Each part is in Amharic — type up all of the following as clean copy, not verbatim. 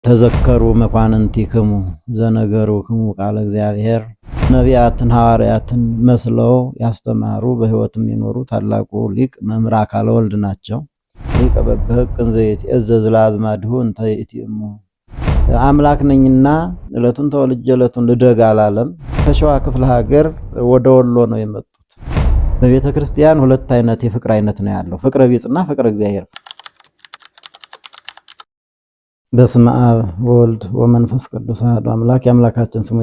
ተዘከሩ መኳንንቲክሙ ዘነገሩክሙ ቃለ እግዚአብሔር። ነቢያትን ሐዋርያትን መስለው ያስተማሩ በሕይወትም የኖሩ ታላቁ ሊቅ መምህር አካለ ወልድ ናቸው። ሊቀ በበሕቅ ዘይትዔዘዝ ለአዝማዲሁ እንተ ይእቲእሙ። አምላክ ነኝና ዕለቱን ተወልጄ ዕለቱን ልደግ አላለም። ከሸዋ ክፍለ ሀገር ወደ ወሎ ነው የመጡት። በቤተ ክርስቲያን ሁለት አይነት የፍቅር አይነት ነው ያለው፣ ፍቅረ ቢጽና ፍቅረ እግዚአብሔር። በስመ አብ ወወልድ ወመንፈስ ቅዱስ አሐዱ አምላክ። የአምላካችን ስሙ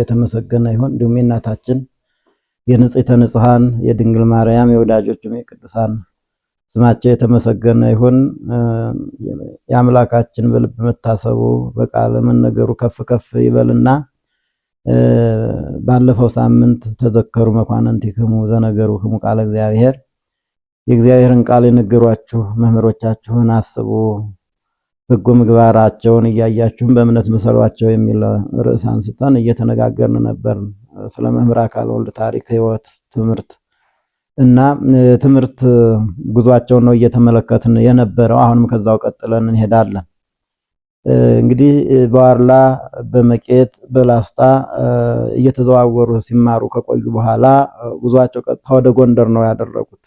የተመሰገነ ይሁን። እንዲሁም የእናታችን የንጽሕተ ንጹሐን የድንግል ማርያም የወዳጆቹም የቅዱሳን ስማቸው የተመሰገነ ይሁን። የአምላካችን በልብ መታሰቡ በቃለ መነገሩ ከፍ ከፍ ይበልና ባለፈው ሳምንት ተዘከሩ መኳንንቲክሙ ዘነገሩክሙ ቃለ እግዚአብሔር፣ የእግዚአብሔርን ቃል የነገሯችሁ መምህሮቻችሁን አስቡ፣ በጎ ምግባራቸውን እያያችሁም በእምነት ምሰሏቸው የሚል ርዕስ አንስተን እየተነጋገርን ነበር። ስለ መምህር አካለ ወልድ ታሪክ፣ ሕይወት፣ ትምህርት እና ትምህርት ጉዟቸውን ነው እየተመለከትን የነበረው። አሁንም ከዛው ቀጥለን እንሄዳለን። እንግዲህ በዋርላ በመቄት በላስታ እየተዘዋወሩ ሲማሩ ከቆዩ በኋላ ጉዟቸው ቀጥታ ወደ ጎንደር ነው ያደረጉት።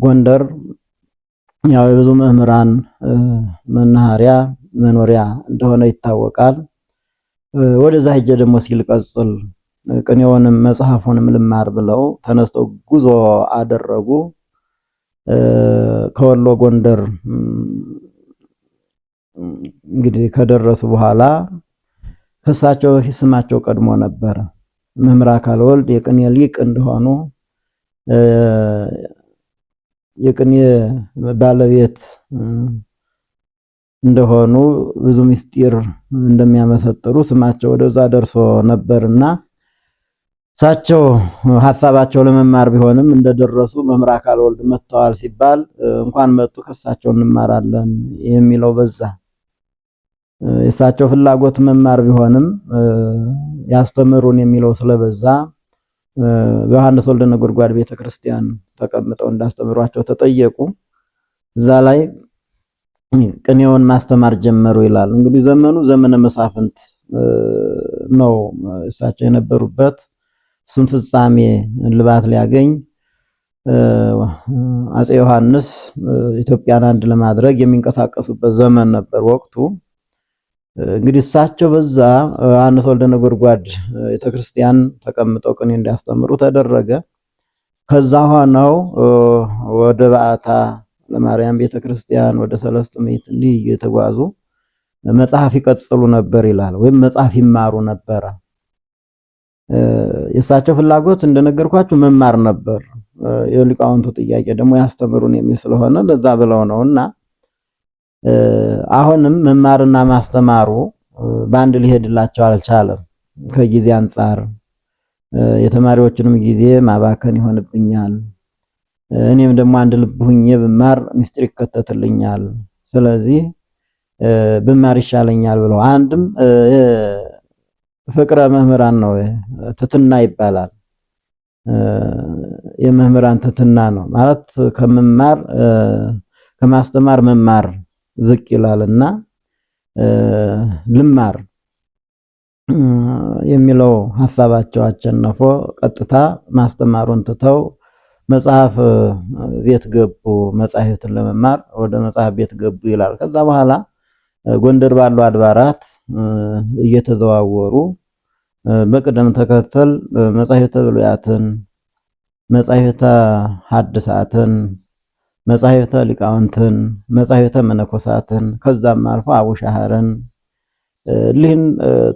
ጎንደር ያው የብዙ መምህራን መናኸሪያ መኖሪያ እንደሆነ ይታወቃል። ወደዛ ሄጄ ደግሞ ሲል ቀጽል ቅኔውንም መጽሐፉንም ልማር ብለው ተነስተው ጉዞ አደረጉ። ከወሎ ጎንደር እንግዲህ ከደረሱ በኋላ ከሳቸው በፊት ስማቸው ቀድሞ ነበረ። መምህር አካለ ወልድ የቅኔ ሊቅ እንደሆኑ የቅኔ ባለቤት እንደሆኑ ብዙ ምስጢር እንደሚያመሰጥሩ ስማቸው ወደዛ ደርሶ ነበርና እሳቸው ሐሳባቸው ለመማር ቢሆንም እንደደረሱ መምህር አካለ ወልድ መጥተዋል ሲባል እንኳን መጡ ከእሳቸው እንማራለን የሚለው በዛ። የእሳቸው ፍላጎት መማር ቢሆንም ያስተምሩን የሚለው ስለበዛ በዮሐንስ ወልደ ነጎድጓድ ቤተክርስቲያን ተቀምጠው እንዳስተምሯቸው ተጠየቁ። እዛ ላይ ቅኔውን ማስተማር ጀመሩ ይላል። እንግዲህ ዘመኑ ዘመነ መሳፍንት ነው እሳቸው የነበሩበት። እሱም ፍጻሜ ልባት ሊያገኝ አፄ ዮሐንስ ኢትዮጵያን አንድ ለማድረግ የሚንቀሳቀሱበት ዘመን ነበር ወቅቱ። እንግዲህ እሳቸው በዛ ዮሐንስ ወልደ ነጎድጓድ ቤተክርስቲያን ተቀምጠው ቅኔ እንዲያስተምሩ ተደረገ። ከዛ ሆነው ወደ በዓታ ለማርያም ቤተክርስቲያን ወደ ሰለስቱ ምዕት እንዲህ እየተጓዙ መጽሐፍ ይቀጽሉ ነበር ይላል፣ ወይም መጽሐፍ ይማሩ ነበር። የእሳቸው ፍላጎት እንደነገርኳችሁ መማር ነበር። የሊቃውንቱ ጥያቄ ደግሞ ያስተምሩን የሚል ስለሆነ ለዛ ብለው ነውና አሁንም መማርና ማስተማሩ በአንድ ሊሄድላቸው አልቻለም። ከጊዜ አንጻር የተማሪዎችንም ጊዜ ማባከን ይሆንብኛል፣ እኔም ደግሞ አንድ ልብ ሁኜ ብማር ምስጢር ይከተትልኛል፣ ስለዚህ ብማር ይሻለኛል ብለው አንድም ፍቅረ መምህራን ነው፣ ትትና ይባላል። የመምህራን ትትና ነው ማለት ከመማር ከማስተማር መማር ዝቅ ይላልና ልማር የሚለው ሐሳባቸው አቸነፎ ቀጥታ ማስተማሩን ትተው መጽሐፍ ቤት ገቡ። መጻሕፍትን ለመማር ወደ መጽሐፍ ቤት ገቡ ይላል። ከዛ በኋላ ጎንደር ባሉ አድባራት እየተዘዋወሩ በቅደም ተከተል መጻሕፍተ ብሉያትን፣ መጻሕፍተ ሐዲሳትን፣ መጻሕፍተ ሊቃውንትን፣ መጻሕፍተ መነኮሳትን ከዛም አልፎ አቡሻህርን ልህን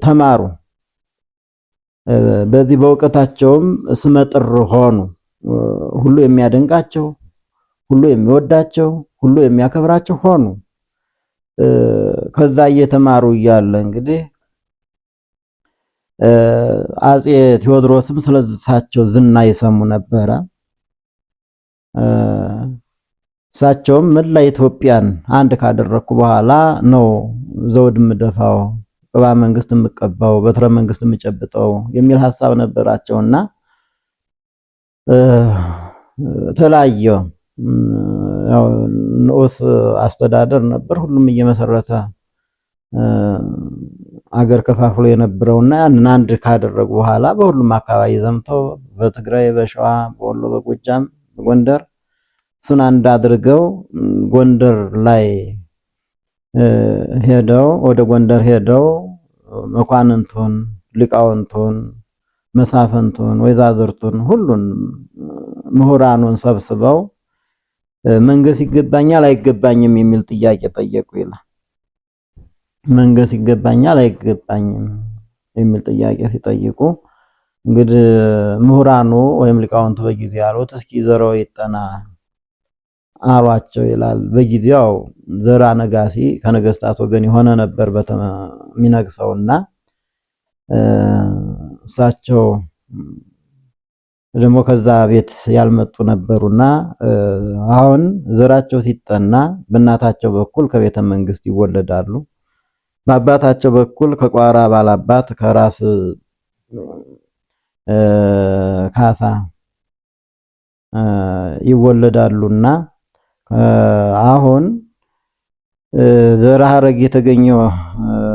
ተማሩ። በዚህ በእውቀታቸውም ስመጥር ሆኑ። ሁሉ የሚያደንቃቸው፣ ሁሉ የሚወዳቸው፣ ሁሉ የሚያከብራቸው ሆኑ። ከዛ እየተማሩ እያለ እንግዲህ አፄ ቴዎድሮስም ስለሳቸው ዝና ይሰሙ ነበረ። እሳቸውም መላ ኢትዮጵያን አንድ ካደረኩ በኋላ ነው ዘውድ ምደፋው፣ ቅባ መንግስት ምቀባው፣ በትረ መንግስት ምጨብጠው የሚል ሐሳብ ነበራቸውና ተለያየ። ያው ንዑስ አስተዳደር ነበር፣ ሁሉም እየመሰረተ አገር ከፋፍሎ የነበረውና ያንን አንድ ካደረጉ በኋላ በሁሉም አካባቢ ዘምተው በትግራይ፣ በሸዋ፣ በወሎ፣ በጎጃም፣ በጎንደር እሱን አንድ አድርገው ጎንደር ላይ ወደ ጎንደር ሄደው መኳንንቱን፣ ሊቃውንቱን፣ መሳፍንቱን፣ ወይዛዝርቱን ሁሉን ምሁራኑን ሰብስበው መንገስ ይገባኛል አይገባኝም የሚል ጥያቄ ጠየቁ ይላል። መንገስ ይገባኛል አይገባኝም የሚል ጥያቄ ሲጠይቁ እንግዲህ ምሁራኑ ወይም ሊቃውንቱ በጊዜ ያሉት እስኪ ዘረው ይጠና አሏቸው ይላል። በጊዜው ዘራ ነጋሲ ከነገስታት ወገን የሆነ ነበር የሚነግሰውና እሳቸው ደግሞ ከዛ ቤት ያልመጡ ነበሩና አሁን ዘራቸው ሲጠና በእናታቸው በኩል ከቤተ መንግስት ይወለዳሉ። በአባታቸው በኩል ከቋራ ባላባት ከራስ ካሳ ይወለዳሉና አሁን ዘር ሐረግ የተገኘው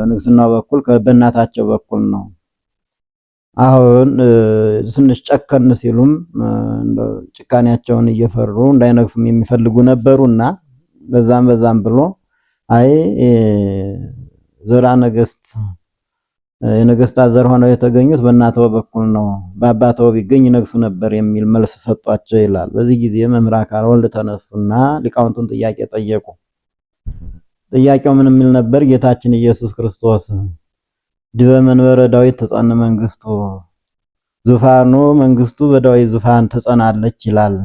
ንግስናው በኩል በእናታቸው በኩል ነው። አሁን ትንሽ ጨከን ሲሉም ጭካኔያቸውን እየፈሩ እንዳይነግሱም የሚፈልጉ ነበሩና በዛም ብሎ አይ ዘራ ነገስት የነገስታት ዘር ሆነው የተገኙት በእናተው በኩል ነው፣ በአባተው ቢገኝ ይነግሱ ነበር የሚል መልስ ሰጧቸው ይላል። በዚህ ጊዜ መምህር አካለ ወልድ ተነሱና ሊቃውንቱን ጥያቄ ጠየቁ። ጥያቄው ምን የሚል ነበር? ጌታችን ኢየሱስ ክርስቶስ ድበ መንበረ ዳዊት ተጸን መንግስቱ፣ ዙፋኑ መንግስቱ በዳዊት ዙፋን ተጸናለች ይላል።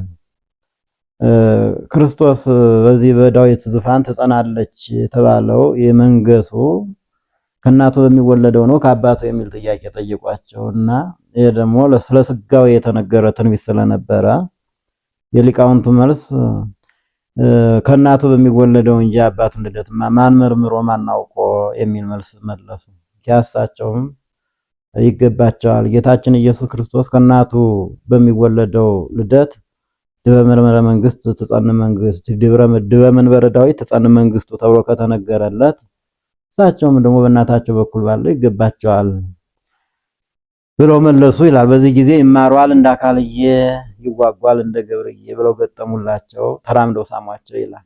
ክርስቶስ በዚህ በዳዊት ዙፋን ተጸናለች የተባለው የመንገሱ ከእናቱ በሚወለደው ነው ከአባቱ የሚል ጥያቄ ጠይቋቸውና ይሄ ደግሞ ስለ ስጋው የተነገረ ትንቢት ስለነበረ የሊቃውንቱ መልስ ከእናቱ በሚወለደው እንጂ አባቱን ልደትማ ማን መርምሮ ማን አውቆ የሚል መልስ መለሱ። ያሳቸውም ይገባቸዋል። ጌታችን ኢየሱስ ክርስቶስ ከእናቱ በሚወለደው ልደት ድበ መንበረ መንግስት ተጸን መንግስት ድበ መንበረ ዳዊት ተጸን መንግስቱ ተብሎ ከተነገረለት እሳቸውም ደግሞ በእናታቸው በኩል ባለው ይገባቸዋል ብለው መለሱ ይላል። በዚህ ጊዜ ይማሯል እንደ አካልዬ ይዋጓል እንደ ገብርዬ ብለው ገጠሙላቸው፣ ተራምደው ሳሟቸው ይላል።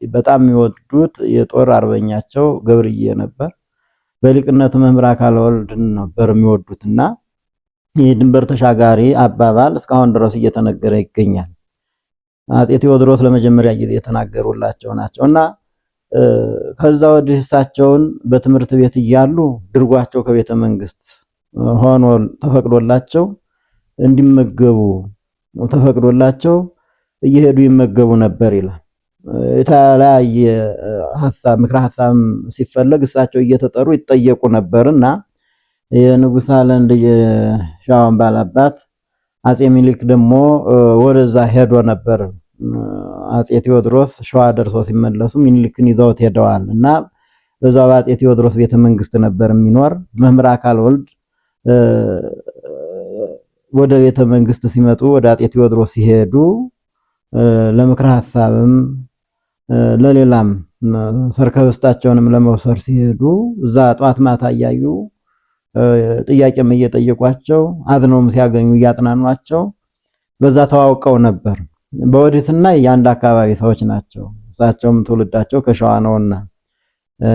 በጣም የሚወዱት የጦር አርበኛቸው ገብርዬ ነበር። በሊቅነቱ መምህር አካለ ወልድን ነበር የሚወዱትና ይህ ድንበር ተሻጋሪ አባባል እስካሁን ድረስ እየተነገረ ይገኛል። አፄ ቴዎድሮስ ለመጀመሪያ ጊዜ የተናገሩላቸው ናቸውና ከዛ ወዲህ እሳቸውን በትምህርት ቤት እያሉ ድርጓቸው ከቤተ መንግስት ሆኖ ተፈቅዶላቸው እንዲመገቡ ተፈቅዶላቸው እየሄዱ ይመገቡ ነበር ይላል። የተለያየ ሐሳብ ምክረ ሐሳብ ሲፈለግ እሳቸው እየተጠሩ ይጠየቁ ነበርና የንጉሥ አለንድ የሻውን ባላባት አፄ ሚኒሊክ ደግሞ ወደዛ ሄዶ ነበር። አፄ ቴዎድሮስ ሸዋ ደርሰው ሲመለሱ ሚኒሊክን ይዘውት ሄደዋል እና በዛው አፄ ቴዎድሮስ ቤተ መንግስት ነበር የሚኖር። መምህር አካለ ወልድ ወደ ቤተ መንግስት ሲመጡ ወደ አፄ ቴዎድሮስ ሲሄዱ ለምክረ ሐሳብም ለሌላም ሰርከበስታቸውንም ለመውሰድ ሲሄዱ እዛ ጧት ማታ እያዩ ጥያቄም እየጠየቋቸው አዝነውም ሲያገኙ እያጥናኗቸው በዛ ተዋውቀው ነበር። በወዲትና የአንድ አካባቢ ሰዎች ናቸው። እሳቸውም ትውልዳቸው ከሸዋ ነውና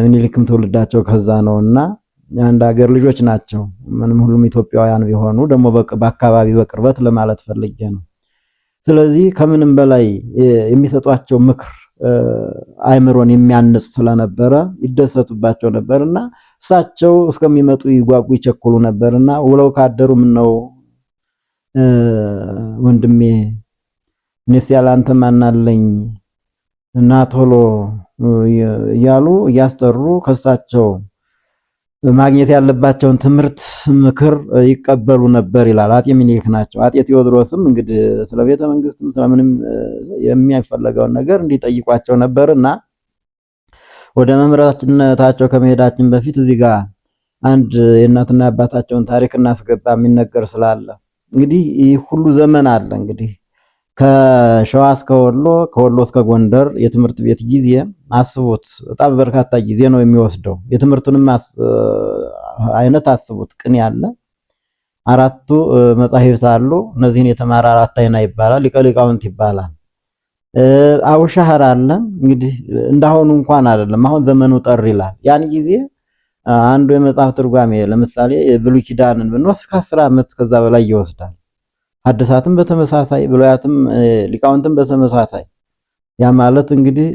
ሚኒሊክም ትውልዳቸው ከዛ ነውና የአንድ ሀገር ልጆች ናቸው። ምንም ሁሉም ኢትዮጵያውያን ቢሆኑ ደግሞ በአካባቢ በቅርበት ለማለት ፈልጌ ነው። ስለዚህ ከምንም በላይ የሚሰጧቸው ምክር አይምሮን የሚያንጽ ስለነበረ ይደሰቱባቸው ነበርና እሳቸው እስከሚመጡ ይጓጉ ይቸኩሉ ነበርና ውለው ካደሩ ምን ነው ወንድሜ እኔስ ያላንተ ማናለኝ እና ቶሎ እያሉ እያስጠሩ ከሳቸው ማግኘት ያለባቸውን ትምህርት ምክር ይቀበሉ ነበር ይላል። አፄ ሚኒሊክ ናቸው። አፄ ቴዎድሮስም እንግዲህ ስለ ቤተ መንግስትም ስለምንም የሚያስፈልገውን ነገር እንዲጠይቋቸው ነበርና ወደ መምህራችነታቸው ከመሄዳችን በፊት እዚህ ጋር አንድ የእናትና የአባታቸውን ታሪክ እናስገባ የሚነገር ስላለ እንግዲህ ይህ ሁሉ ዘመን አለ። እንግዲህ ከሸዋ እስከ ወሎ ከወሎ እስከ ጎንደር የትምህርት ቤት ጊዜ አስቡት፣ በጣም በርካታ ጊዜ ነው የሚወስደው። የትምህርቱንም አይነት አስቡት። ቅኔ ያለ አራቱ መጻሕፍት አሉ። እነዚህን የተማረ አራት አይና ይባላል፣ ሊቀ ሊቃውንት ይባላል። አውሻህር አለ። እንግዲህ እንዳሁኑ እንኳን አይደለም፣ አሁን ዘመኑ ጠር ይላል። ያን ጊዜ አንዱ የመጽሐፍ ትርጓሜ ለምሳሌ ብሉይ ኪዳንን ብንወስድ ከ10 ዓመት ከዛ በላይ ይወስዳል። ሐዲሳትም በተመሳሳይ ብሉያትም ሊቃውንትም በተመሳሳይ ያ ማለት እንግዲህ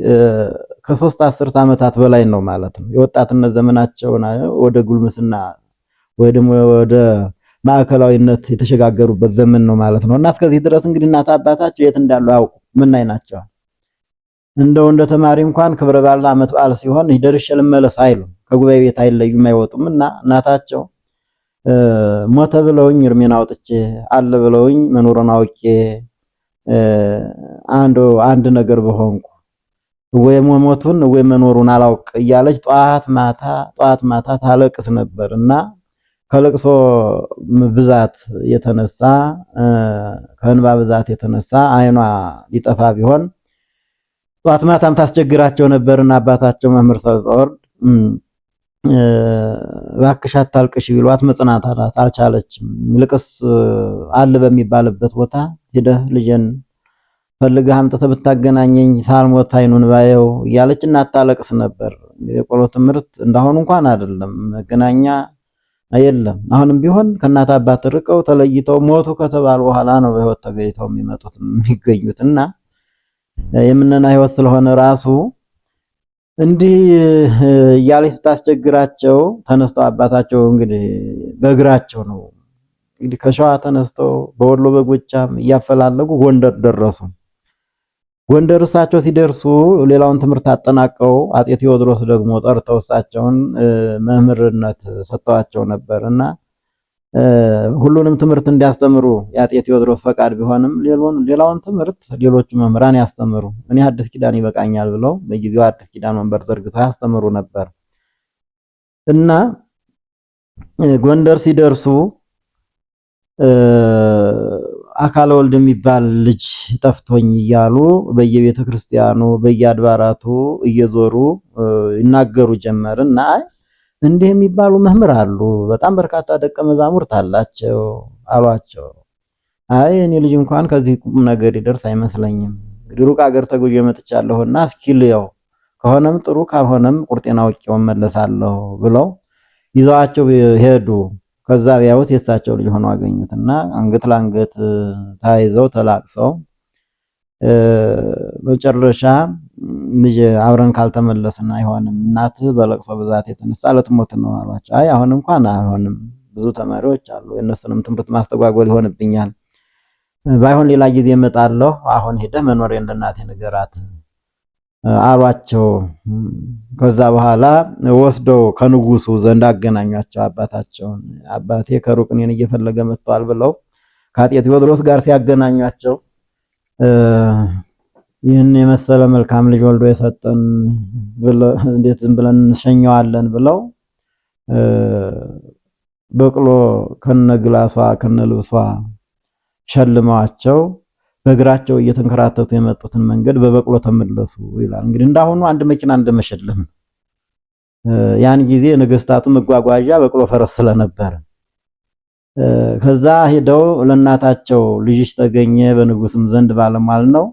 ከ3 አስርት ዓመታት በላይ ነው ማለት ነው። የወጣትነት ዘመናቸውን ወደ ጉልምስና ወይ ደግሞ ወደ ማዕከላዊነት የተሸጋገሩበት ዘመን ነው ማለት ነው። እና እስከዚህ ድረስ እንግዲህ እናት አባታቸው የት እንዳሉ ያውቁ ምን ላይ ናቸው። እንደው እንደ ተማሪ እንኳን ክብረ በዓል ዓመት በዓል ሲሆን ደርሼ ልመለስ አይሉም። ከጉባኤ ቤት አይለዩም አይወጡም። እና እናታቸው ሞተ ብለውኝ እርሜን አውጥቼ አለ ብለውኝ መኖሩን አውቄ አንድ ነገር በሆንኩ ወይ ሞቱን ወይ መኖሩን አላውቅ እያለች ጧት ማታ ታለቅስ ነበር። እና ከለቅሶ ብዛት የተነሳ ከእንባ ብዛት የተነሳ አይኗ ሊጠፋ ቢሆን ጧት ማታም ታስቸግራቸው ነበርና አባታቸው መምህር ሰልጸወርድ እባክሽ አታልቅሽ ቢሏት መጽናናት አልቻለችም። ይልቅስ አለ በሚባልበት ቦታ ሄደህ ልጄን ፈልገህ አምጥተህ ብታገናኘኝ ሳልሞት አይኑን ባየው እያለች እናታለቅስ ነበር። የቆሎ ትምህርት እንዳሁን እንኳን አይደለም፣ መገናኛ የለም። አሁንም ቢሆን ከእናት አባት ርቀው ተለይተው ሞቱ ከተባሉ በኋላ ነው በህይወት ተገኝተው የሚገኙትና የምንና ህይወት ስለሆነ ራሱ እንዲህ እያለች ስታስቸግራቸው ተነስተው አባታቸው እንግዲህ በእግራቸው ነው እንግዲህ ከሸዋ ተነስተው በወሎ በጎጃም እያፈላለጉ ጎንደር ደረሱ። ጎንደር እሳቸው ሲደርሱ ሌላውን ትምህርት አጠናቀው አጼ ቴዎድሮስ ደግሞ ጠርተው እሳቸውን መምህርነት ሰጥተዋቸው ነበርና ሁሉንም ትምህርት እንዲያስተምሩ የአጼ ቴዎድሮስ ፈቃድ ቢሆንም ሌላውን ትምህርት ሌሎቹ መምህራን ያስተምሩ፣ እኔ አዲስ ኪዳን ይበቃኛል ብለው በጊዜው አዲስ ኪዳን ወንበር ዘርግተው ያስተምሩ ነበር። እና ጎንደር ሲደርሱ አካለ ወልድ የሚባል ልጅ ጠፍቶኝ እያሉ በየቤተ ክርስቲያኑ በየአድባራቱ እየዞሩ ይናገሩ ጀመርና እንዲህ የሚባሉ መምህር አሉ፣ በጣም በርካታ ደቀ መዛሙርት አላቸው አሏቸው። አይ እኔ ልጅ እንኳን ከዚህ ቁም ነገር ይደርስ አይመስለኝም፣ እንግዲህ ሩቅ ሀገር ተጉዤ መጥቻለሁና እስኪ ልየው፣ ከሆነም ጥሩ ካልሆነም ቁርጤን አውቄው እመለሳለሁ ብለው ይዘዋቸው ሄዱ። ከዛ ቢያዩት የእሳቸው ልጅ ሆኖ አገኙትና አንገት ለአንገት ታይዘው ተላቅሰው መጨረሻ ልጅ አብረን ካልተመለስን አይሆንም፣ እናትህ በለቅሶ ብዛት የተነሳ ልትሞት ነው አሏቸው። አይ አሁን እንኳን አይሆንም፣ ብዙ ተማሪዎች አሉ፣ የእነሱንም ትምህርት ማስተጓጎል ይሆንብኛል፣ ባይሆን ሌላ ጊዜ እመጣለሁ፣ አሁን ሄደህ መኖሬን ለእናቴ ንገራት አሏቸው። ከዛ በኋላ ወስደው ከንጉሱ ዘንድ አገናኟቸው አባታቸውን። አባቴ ከሩቅ እኔን እየፈለገ መጥቷል ብለው ከአጤ ቴዎድሮስ ጋር ሲያገናኟቸው ይህን የመሰለ መልካም ልጅ ወልዶ የሰጠን እንዴት ዝም ብለን እንሸኘዋለን ብለው በቅሎ ከነግላሷ ከነልብሷ ሸልመዋቸው በእግራቸው እየተንከራተቱ የመጡትን መንገድ በበቅሎ ተመለሱ ይላል። እንግዲህ እንዳሁኑ አንድ መኪና እንደመሸለም ያን ጊዜ ነገስታቱ መጓጓዣ በቅሎ ፈረስ ስለነበር ከዛ ሄደው ለእናታቸው ልጅሽ ተገኘ በንጉስም ዘንድ ባለሟል ነው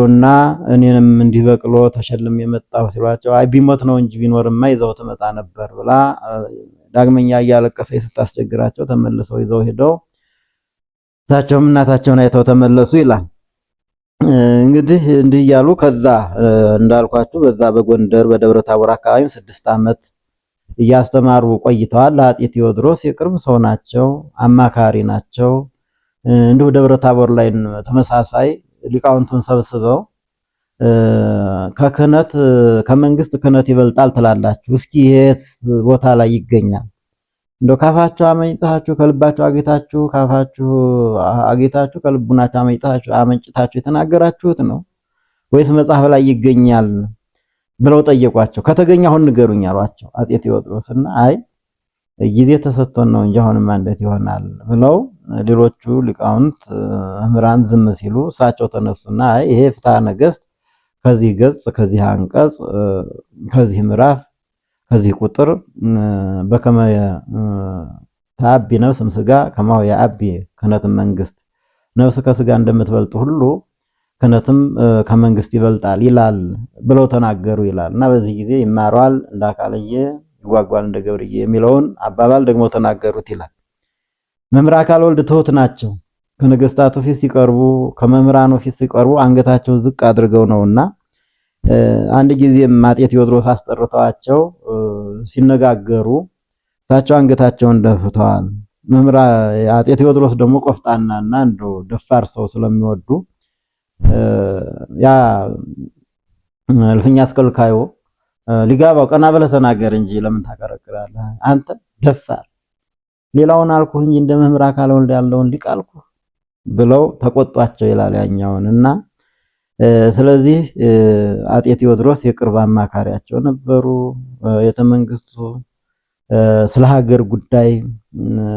እና እኔንም እንዲህ በቅሎ ተሸልም የመጣው ሲሏቸው አይ ቢሞት ነው እንጂ ቢኖርማ ይዘው ተመጣ ነበር ብላ ዳግመኛ እያለቀሰች ስታስቸግራቸው ተመልሰው ይዘው ሄደው እሳቸውም እናታቸውን አይተው ተመለሱ ይላል። እንግዲህ እንዲህ እያሉ ከዛ እንዳልኳችሁ በዛ በጎንደር በደብረ ታቦር አካባቢ 6 ዓመት እያስተማሩ ቆይተዋል። ለአጤ ቴዎድሮስ የቅርብ ሰው ናቸው፣ አማካሪ ናቸው። እንዲሁ ደብረ ታቦር ላይ ተመሳሳይ ሊቃውንቱን ሰብስበው ከክህነት ከመንግስት ክህነት ይበልጣል ትላላችሁ፣ እስኪ የት ቦታ ላይ ይገኛል? እንደው ካፋችሁ አመኝታችሁ ከልባችሁ አጌታችሁ ካፋችሁ አጌታችሁ ከልቡናችሁ አመኝታችሁ የተናገራችሁት ነው ወይስ መጽሐፍ ላይ ይገኛል ብለው ጠየቋቸው። ከተገኘ አሁን ንገሩኝ አሏቸው አጤ ቴዎድሮስና አይ ጊዜ ተሰጥቶን ነው እንጂ አሁንማ እንዴት ይሆናል ብለው ሌሎቹ ሊቃውንት መምህራን ዝም ሲሉ እሳቸው ተነሱና ይሄ ፍትሐ ነገሥት ከዚህ ገጽ ከዚህ አንቀጽ ከዚህ ምዕራፍ ከዚህ ቁጥር በከመ ተአቢ ነፍስ እምሥጋ ከማሁ የአቢ ክህነትም መንግስት ነፍስ ከስጋ እንደምትበልጥ ሁሉ ክህነትም ከመንግስት ይበልጣል ይላል ብለው ተናገሩ ይላል እና በዚህ ጊዜ ይማረዋል እንደ አካልየ ይጓጓል እንደ ገብርዬ የሚለውን አባባል ደግሞ ተናገሩት ይላል። መምህር አካለ ወልድ ትሑት ናቸው። ከነገስታቱ ፊት ሲቀርቡ ከመምህራኑ ፊት ሲቀርቡ አንገታቸው ዝቅ አድርገው ነውና አንድ ጊዜም አጤ ቴዎድሮስ አስጠርተዋቸው ሲነጋገሩ እሳቸው አንገታቸውን ደፍተዋል። መምህር አጤ ቴዎድሮስ ደግሞ ቆፍጣናና እንደው ደፋር ሰው ስለሚወዱ ያ እልፍኛ አስከልካዩ ሊጋባው ቀና ብለህ ተናገር እንጂ ለምን ታቀረቅራለህ አንተ ደፋር፣ ሌላውን አልኩህ እንጂ እንደ መምህር አካለ ወልድ ያለውን ሊቅ አልኩህ ብለው ተቆጧቸው ይላል ያኛውን እና ስለዚህ አጤ ቴዎድሮስ የቅርብ አማካሪያቸው ነበሩ። የተመንግስቱ ስለ ሀገር ጉዳይ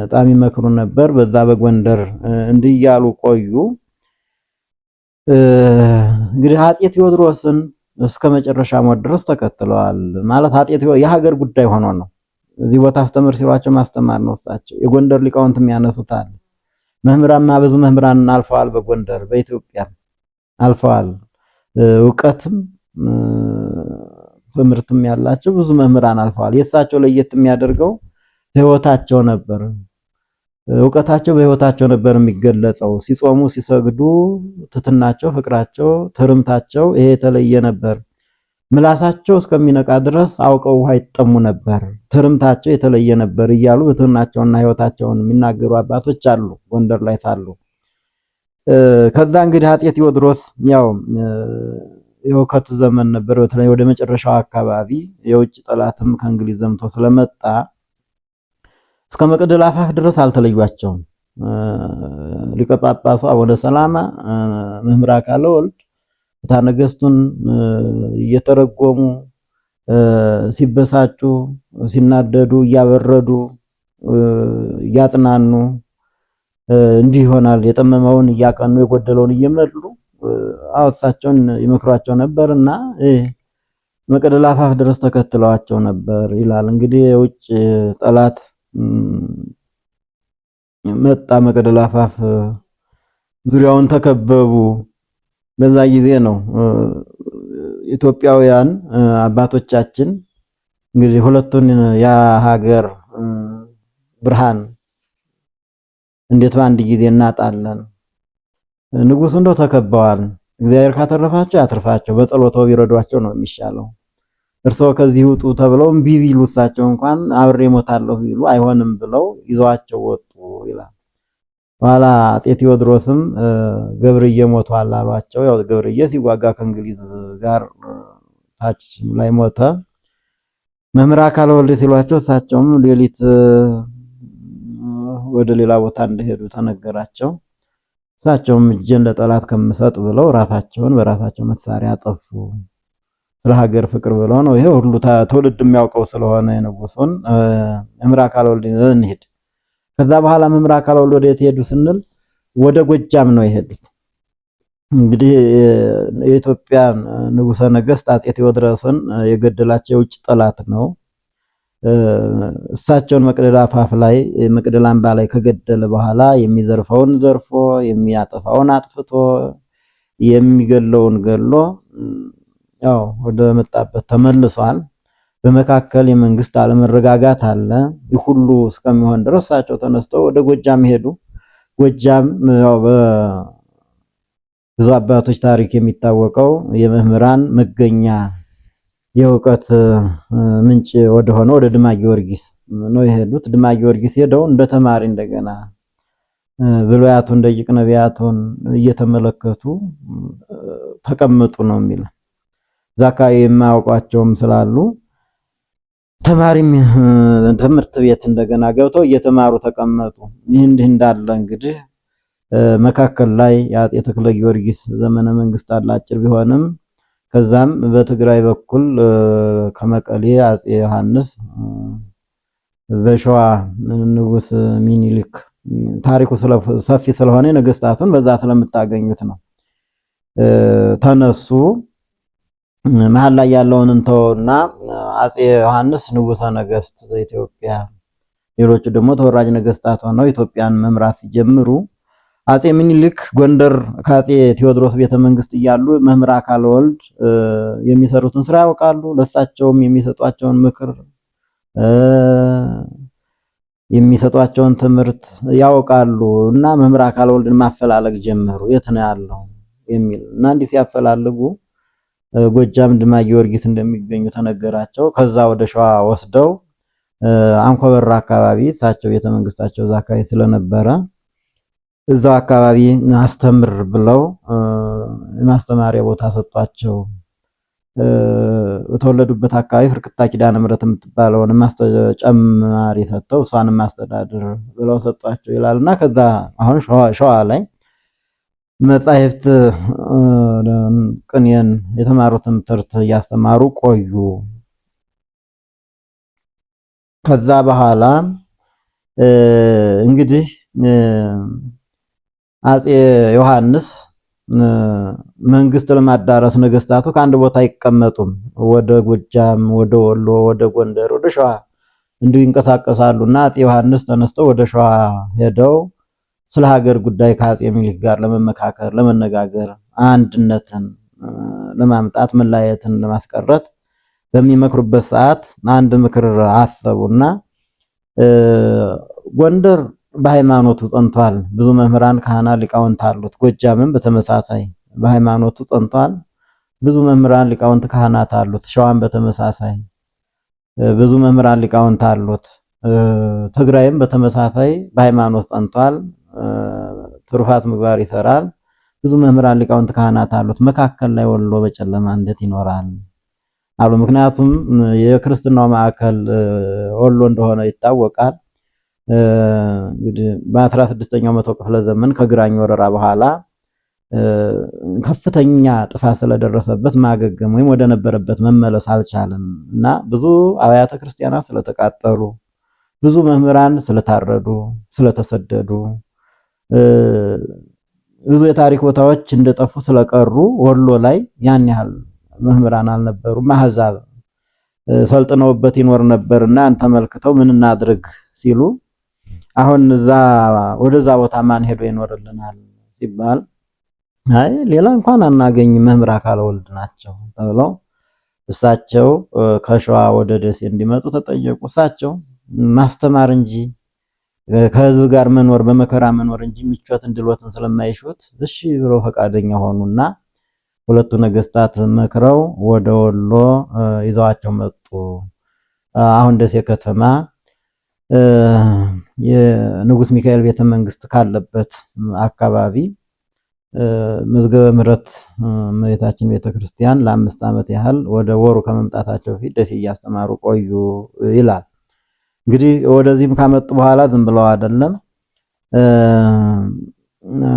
በጣም ይመክሩ ነበር። በዛ በጎንደር እንዲህ እያሉ ቆዩ። እንግዲህ አጤ ቴዎድሮስን እስከ መጨረሻ ሞት ድረስ ተከትለዋል። ማለት አጤ ቴዎድሮስ የሀገር ጉዳይ ሆኖ ነው። እዚህ ቦታ አስተምር ሲሏቸው ማስተማር ነው እሳቸው። የጎንደር ሊቃውንትም ያነሱታል። መምህራንና ብዙ መምህራን አልፈዋል። በጎንደር በኢትዮጵያ አልፈዋል። እውቀትም ትምህርትም ያላቸው ብዙ መምህራን አልፈዋል። የእሳቸው ለየት የሚያደርገው ህይወታቸው ነበር። እውቀታቸው በህይወታቸው ነበር የሚገለጸው። ሲጾሙ ሲሰግዱ ትትናቸው፣ ፍቅራቸው፣ ትርምታቸው ይሄ የተለየ ነበር። ምላሳቸው እስከሚነቃ ድረስ አውቀው ውሃ ይጠሙ ነበር። ትርምታቸው የተለየ ነበር እያሉ ትትናቸውና ህይወታቸውን የሚናገሩ አባቶች አሉ ጎንደር ላይ ሳሉ። ከዛ እንግዲህ አጤ ቴዎድሮስ ያው የውከት ዘመን ነበር። በተለይ ወደ መጨረሻው አካባቢ የውጭ ጠላትም ከእንግሊዝ ዘምቶ ስለመጣ እስከ መቅደላ አፋፍ ድረስ አልተለዩአቸውም። ሊቀ ጳጳሱ አቡነ ሰላማ መምህር አካለ ወልድ ፍትሐ ነገሥቱን እየተረጎሙ ሲበሳጩ ሲናደዱ እያበረዱ እያጥናኑ እንዲህ ይሆናል የጠመመውን እያቀኑ የጎደለውን እየመሉ እሳቸውን ይመክሯቸው ነበርና መቅደላ አፋፍ ድረስ ተከትለዋቸው ነበር ይላል። እንግዲህ የውጭ ጠላት መጣ፣ መቅደላ አፋፍ ዙሪያውን ተከበቡ። በዛ ጊዜ ነው ኢትዮጵያውያን አባቶቻችን እንግዲህ ሁለቱን የሀገር ብርሃን እንዴት በአንድ ጊዜ እናጣለን? ንጉሱ እንደው ተከበዋል። እግዚአብሔር ካተረፋቸው ያትርፋቸው፣ በጸሎታው ቢረዷቸው ነው የሚሻለው። እርስዎ ከዚህ ውጡ ተብለው እምቢ ቢሉ እሳቸው እንኳን አብሬ ሞታለሁ ቢሉ አይሆንም ብለው ይዘዋቸው ወጡ ይላል። ኋላ አጤ ቴዎድሮስም ገብርዬ ሞቷል አሏቸው። ያው ገብርዬ ሲዋጋ ከእንግሊዝ ጋር ታች ላይ ሞተ። መምህር አካለ ወልድ ሲሏቸው እሳቸውም ሌሊት ወደ ሌላ ቦታ እንደሄዱ ተነገራቸው። እሳቸውም እጄን ለጠላት ከምሰጥ ብለው ራሳቸውን በራሳቸው መሳሪያ አጠፉ። ስለ ሀገር ፍቅር ብለው ነው። ይሄ ሁሉ ትውልድ የሚያውቀው ስለሆነ የንጉሱን መምህር አካለ ወልድ እንሂድ። ከዛ በኋላ መምህር አካለ ወልድ ወደ የት ሄዱ ስንል ወደ ጎጃም ነው የሄዱት። እንግዲህ የኢትዮጵያ ንጉሠ ነገሥት አጼ ቴዎድሮስን የገደላቸው የውጭ ጠላት ነው። እሳቸውን መቅደላ አፋፍ ላይ መቅደላ አምባ ላይ ከገደለ በኋላ የሚዘርፈውን ዘርፎ የሚያጠፋውን አጥፍቶ የሚገለውን ገሎ ያው ወደ መጣበት ተመልሷል። በመካከል የመንግስት አለመረጋጋት አለ። ይህ ሁሉ እስከሚሆን ድረስ እሳቸው ተነስተው ወደ ጎጃም ሄዱ። ጎጃም ያው በብዙ አባቶች ታሪክ የሚታወቀው የመምህራን መገኛ የእውቀት ምንጭ ወደሆነ ወደ ድማ ጊዮርጊስ ነው የሄዱት። ድማ ጊዮርጊስ ሄደው እንደ ተማሪ እንደገና ብሉያቱን ደቂቅ ነቢያቱን እየተመለከቱ ተቀመጡ ነው የሚለው። ዛካይ የማያውቋቸውም ስላሉ ተማሪም ትምህርት ቤት እንደገና ገብተው እየተማሩ ተቀመጡ። ይህ እንዲህ እንዳለ እንግዲህ መካከል ላይ የአጤ ተክለ ጊዮርጊስ ዘመነ መንግስት አላጭር ቢሆንም ከዛም በትግራይ በኩል ከመቀሌ አጼ ዮሐንስ በሸዋ ንጉስ ሚኒሊክ ታሪኩ ሰፊ ስለሆነ ነገስታቱን በዛ ስለምታገኙት ነው። ተነሱ መሃል ላይ ያለውን እንተውና አጼ ዮሐንስ ንጉሰ ነገስት ዘኢትዮጵያ ሌሎቹ ደግሞ ተወራጅ ነገስታት ሆነው ኢትዮጵያን መምራት ሲጀምሩ አጼ ሚኒሊክ ጎንደር ከአጼ ቴዎድሮስ ቤተመንግስት እያሉ መምህር አካለ ወልድ የሚሰሩትን ስራ ያውቃሉ። ለሳቸውም የሚሰጧቸውን ምክር የሚሰጧቸውን ትምህርት ያውቃሉ እና መምህር አካለ ወልድን ማፈላለግ ጀመሩ። የት ነው ያለው የሚል እና እንዲህ ሲያፈላልጉ ጎጃም ድማ ጊዮርጊስ እንደሚገኙ ተነገራቸው። ከዛ ወደ ሸዋ ወስደው አንኮበር አካባቢ እሳቸው ቤተመንግስታቸው እዛ አካባቢ ስለነበረ እዛው አካባቢ አስተምር ብለው የማስተማሪያ ቦታ ሰጧቸው። የተወለዱበት አካባቢ ፍርቅታ ኪዳነ ምሕረት የምትባለውን ማስተጨማሪ ሰጥተው እሷንም ማስተዳድር ብለው ሰጧቸው ይላልና ከዛ አሁን ሸዋ ላይ መጻሕፍት ቅኔን የተማሩትን ትምህርት እያስተማሩ ቆዩ። ከዛ በኋላ እንግዲህ አጼ ዮሐንስ መንግስት ለማዳረስ ነገስታቱ ከአንድ ቦታ አይቀመጡም። ወደ ጎጃም፣ ወደ ወሎ፣ ወደ ጎንደር፣ ወደ ሸዋ እንዲሁ ይንቀሳቀሳሉና አጼ ዮሐንስ ተነስተው ወደ ሸዋ ሄደው ስለ ሀገር ጉዳይ ከአጼ ሚኒሊክ ጋር ለመመካከር፣ ለመነጋገር፣ አንድነትን ለማምጣት፣ መለያየትን ለማስቀረት በሚመክሩበት ሰዓት አንድ ምክር አሰቡና ጎንደር በሃይማኖቱ ጸንቷል። ብዙ መምህራን፣ ካህናት፣ ሊቃውንት አሉት። ጎጃምም በተመሳሳይ በሃይማኖቱ ጸንቷል። ብዙ መምህራን፣ ሊቃውንት፣ ካህናት አሉት። ሸዋም በተመሳሳይ ብዙ መምህራን፣ ሊቃውንት አሉት። ትግራይም በተመሳሳይ በሃይማኖት ጸንቷል። ትሩፋት ምግባር ይሰራል። ብዙ መምህራን፣ ሊቃውንት፣ ካህናት አሉት። መካከል ላይ ወሎ በጨለማ እንዴት ይኖራል አሉ። ምክንያቱም የክርስትናው ማዕከል ወሎ እንደሆነ ይታወቃል። እንግዲህ በ16ኛው መቶ ክፍለ ዘመን ከግራኝ ወረራ በኋላ ከፍተኛ ጥፋት ስለደረሰበት ማገገም ወይም ወደ ነበረበት መመለስ አልቻለም እና ብዙ አብያተ ክርስቲያናት ስለተቃጠሉ፣ ብዙ መምህራን ስለታረዱ፣ ስለተሰደዱ፣ ብዙ የታሪክ ቦታዎች እንደጠፉ ስለቀሩ ወሎ ላይ ያን ያህል መምህራን አልነበሩም። አህዛብ ሰልጥነውበት ይኖር ነበርና ተመልክተው ምን እናድርግ ሲሉ አሁን ወደዛ ቦታ ማን ሄዶ ይኖርልናል ሲባል አይ ሌላ እንኳን አናገኝ መምህር አካለ ወልድ ናቸው ተብለው እሳቸው ከሸዋ ወደ ደሴ እንዲመጡ ተጠየቁ። እሳቸው ማስተማር እንጂ ከህዝብ ጋር መኖር በመከራ መኖር እንጂ ምቾትን ድሎትን ስለማይሹት እሺ ብለው ፈቃደኛ ሆኑና ሁለቱ ነገስታት መክረው ወደ ወሎ ይዘዋቸው መጡ። አሁን ደሴ ከተማ የንጉስ ሚካኤል ቤተ መንግስት ካለበት አካባቢ መዝገበ ምሕረት እመቤታችን ቤተክርስቲያን ለ5 ዓመት ያህል ወደ ወሩ ከመምጣታቸው ፊት ደሴ እያስተማሩ ቆዩ ይላል። እንግዲህ ወደዚህም ካመጡ በኋላ ዝም ብለው አይደለም።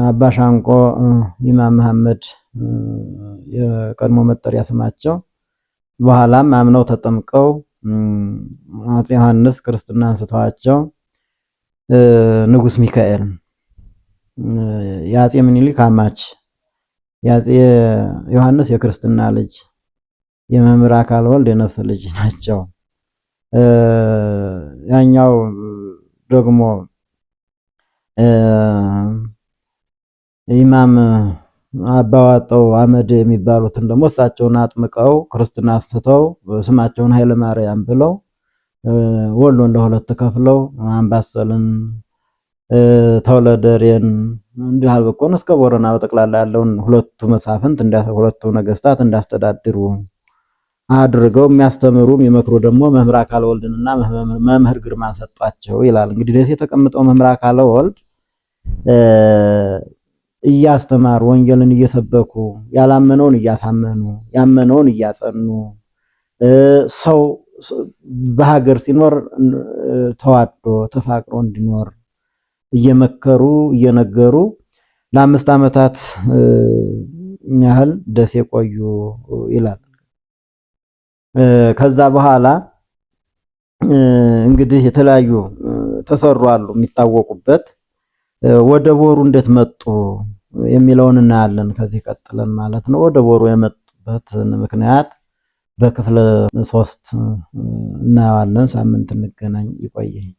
አባ ሻንቆ ኢማም መሐመድ የቀድሞ መጠሪያ ስማቸው በኋላም አምነው ተጠምቀው አፄ ዮሐንስ ክርስትና አንስተዋቸው ንጉስ ሚካኤል የአፄ ምኒልክ አማች የአፄ ዮሐንስ የክርስትና ልጅ የመምህር አካለ ወልድ የነፍስ ልጅ ናቸው። ያኛው ደግሞ ኢማም አባዋጣው አመድ የሚባሉትን ደግሞ እሳቸውን አጥምቀው ክርስትና አንስተው ስማቸውን ኃይለ ማርያም ብለው ወሎን ለሁለት ከፍለው አምባሰልን ተወለደሬን እንዲህ አልበቆን እስከ ቦረና በጠቅላላ ያለውን ሁለቱ መሳፍንት ሁለቱ ነገስታት እንዳስተዳድሩ አድርገው የሚያስተምሩ የሚመክሩ ደግሞ መምህር አካለ ወልድንና መምህር ግርማን ሰጧቸው ይላል። እንግዲህ ደሴ የተቀመጠው መምህር አካለ ወልድ እያስተማሩ ወንጌልን እየሰበኩ ያላመነውን እያሳመኑ ያመነውን እያጸኑ ሰው በሀገር ሲኖር ተዋዶ ተፋቅሮ እንዲኖር እየመከሩ እየነገሩ ለ5 ዓመታት ያህል ደሴ ቆዩ ይላል። ከዛ በኋላ እንግዲህ የተለያዩ ተሰሩ አሉ የሚታወቁበት። ወደ ቦሩ እንዴት መጡ የሚለውን እናያለን ከዚህ ቀጥለን ማለት ነው። ወደ ቦሩ የመጡበት ምክንያት በክፍለ 3 እናየዋለን። ሳምንት እንገናኝ። ይቆየኝ።